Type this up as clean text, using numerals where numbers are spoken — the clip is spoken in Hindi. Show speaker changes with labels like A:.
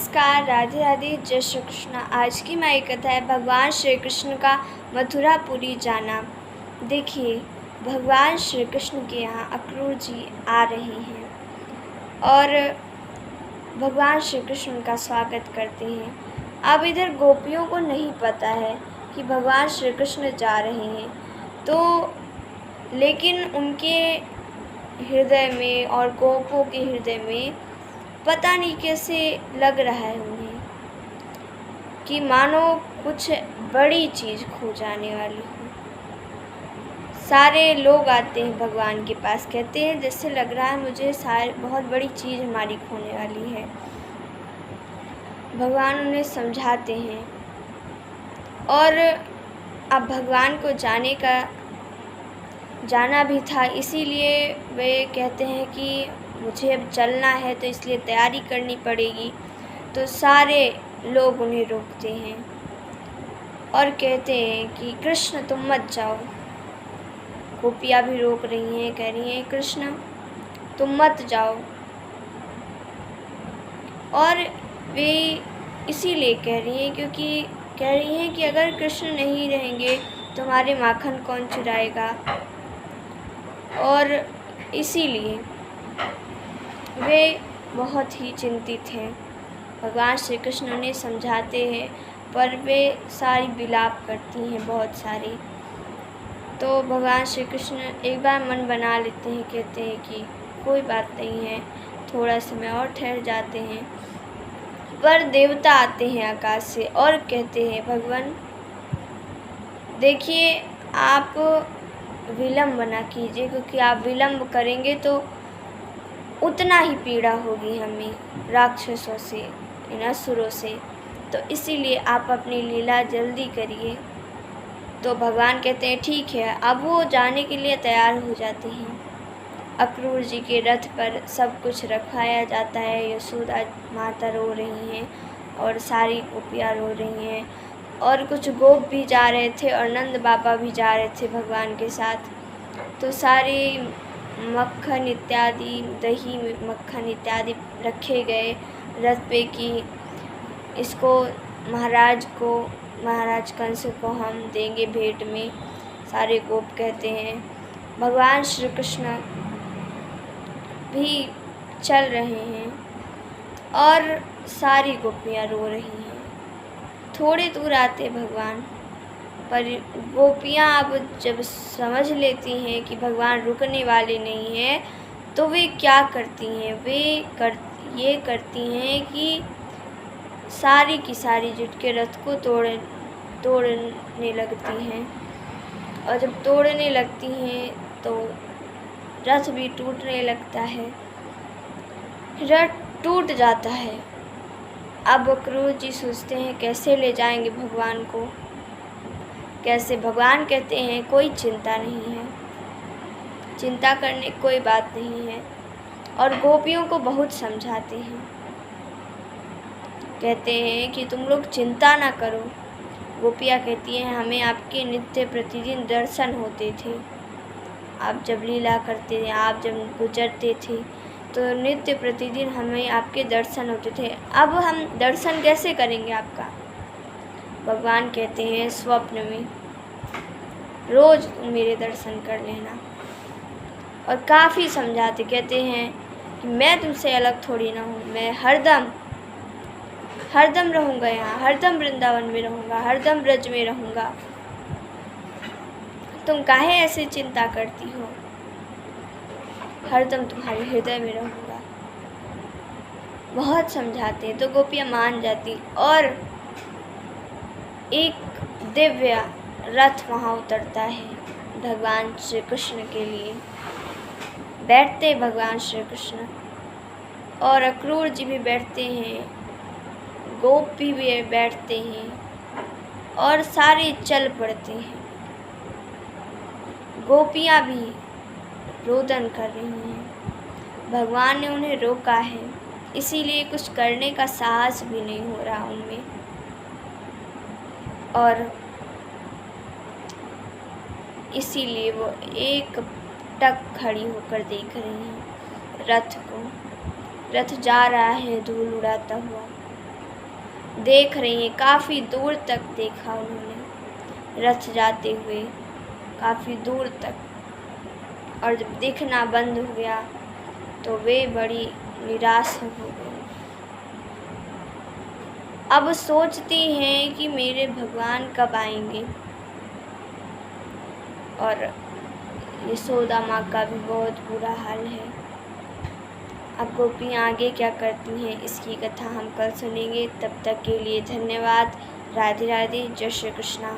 A: नमस्कार, राधे राधे, जय श्री कृष्ण। आज की हमारी कथा है भगवान श्री कृष्ण का मथुरापुरी जाना। देखिए, भगवान श्री कृष्ण के यहाँ अक्रूर जी आ रहे हैं और भगवान श्री कृष्ण उनका स्वागत करते हैं। अब इधर गोपियों को नहीं पता है कि भगवान श्री कृष्ण जा रहे हैं, तो लेकिन उनके हृदय में और गोपों के हृदय में पता नहीं कैसे लग रहा है उन्हें कि मानो कुछ बड़ी चीज़ खो जाने वाली हो। सारे लोग आते हैं भगवान के पास, कहते हैं जैसे लग रहा है मुझे बहुत बड़ी चीज़ हमारी खोने वाली है। भगवान उन्हें समझाते हैं और अब भगवान को जाना भी था, इसीलिए वे कहते हैं कि मुझे अब चलना है तो इसलिए तैयारी करनी पड़ेगी। तो सारे लोग उन्हें रोकते हैं और कहते हैं कि कृष्ण तुम मत जाओ। गोपियाँ भी रोक रही हैं, कह रही हैं कृष्ण तुम मत जाओ। और वे इसीलिए कह रही हैं क्योंकि कह रही हैं कि अगर कृष्ण नहीं रहेंगे तो हमारे माखन कौन चुराएगा। और इसीलिए वे बहुत ही चिंतित हैं। भगवान श्री कृष्ण उन्हें समझाते हैं पर वे सारी विलाप करती हैं, बहुत सारी। तो भगवान श्री कृष्ण एक बार मन बना लेते हैं, कहते हैं कि कोई बात नहीं है, थोड़ा समय और ठहर जाते हैं। पर देवता आते हैं आकाश से और कहते हैं भगवान देखिए आप विलम्ब ना कीजिए, क्योंकि आप विलम्ब करेंगे तो उतना ही पीड़ा होगी हमें राक्षसों से, इन असुरों से। तो इसीलिए आप अपनी लीला जल्दी करिए। तो भगवान कहते हैं ठीक है। अब वो जाने के लिए तैयार हो जाते हैं। अक्रूर जी के रथ पर सब कुछ रखाया जाता है। यशोदा माता रो रही हैं और सारी गोपियाँ रो रही हैं और कुछ गोप भी जा रहे थे और नंद बाबा भी जा रहे थे भगवान के साथ। तो सारी मक्खन इत्यादि, दही मक्खन इत्यादि रखे गए रथ पे कि इसको महाराज कंस को हम देंगे भेंट में। सारे गोप कहते हैं। भगवान श्री कृष्ण भी चल रहे हैं और सारी गोपियाँ रो रही हैं। थोड़े दूर आते भगवान, पर गोपियाँ अब जब समझ लेती हैं कि भगवान रुकने वाले नहीं हैं, तो वे क्या करती हैं, ये करती हैं कि सारी की सारी जुट के रथ को तोड़ने लगती हैं। और जब तोड़ने लगती हैं तो रथ भी टूटने लगता है, रथ टूट जाता है। अब अक्रूर जी सोचते हैं कैसे ले जाएंगे भगवान को, कैसे। भगवान कहते हैं कोई चिंता नहीं है, चिंता करने कोई बात नहीं है। और गोपियों को बहुत समझाते हैं, कहते हैं कि तुम लोग चिंता ना करो। गोपियाँ कहती हैं हमें आपके नित्य प्रतिदिन दर्शन होते थे, आप जब लीला करते थे, आप जब गुजरते थे तो नित्य प्रतिदिन हमें आपके दर्शन होते थे। अब हम दर्शन कैसे करेंगे आपका। भगवान कहते हैं स्वप्न में रोज़ तुम मेरे दर्शन कर लेना। और काफ़ी समझाते, कहते हैं कि मैं तुमसे अलग थोड़ी ना हूँ, मैं हरदम रहूँगा यहाँ, हरदम वृंदावन में रहूँगा, हरदम ब्रज में रहूँगा। तुम काहे ऐसे चिंता करती हो, हरदम तुम्हारे हृदय में रहूँगा। बहुत समझाते हैं तो गोपियाँ मान जाती और एक दिव्य रथ वहाँ उतरता है भगवान श्री कृष्ण के लिए। बैठते भगवान श्री कृष्ण और अक्रूर जी भी बैठते हैं, गोपी भी बैठते हैं और सारे चल पड़ते हैं। गोपियाँ भी रोदन कर रही हैं। भगवान ने उन्हें रोका है, इसीलिए कुछ करने का साहस भी नहीं हो रहा उनमें। और इसीलिए वो एक टक खड़ी होकर देख रही हैं रथ को। रथ जा रहा है धूल उड़ाता हुआ। देख रही हैं। काफ़ी दूर तक देखा उन्होंने रथ जाते हुए, काफ़ी दूर तक, और जब दिखना बंद हो गया तो वे बड़ी निराश हो गई। अब सोचती हैं कि मेरे भगवान कब आएंगे। और यशोदा माँ का भी बहुत बुरा हाल है। अब गोपियाँ आगे क्या करती हैं इसकी कथा हम कल सुनेंगे। तब तक के लिए धन्यवाद। राधे राधे। जय श्री कृष्णा।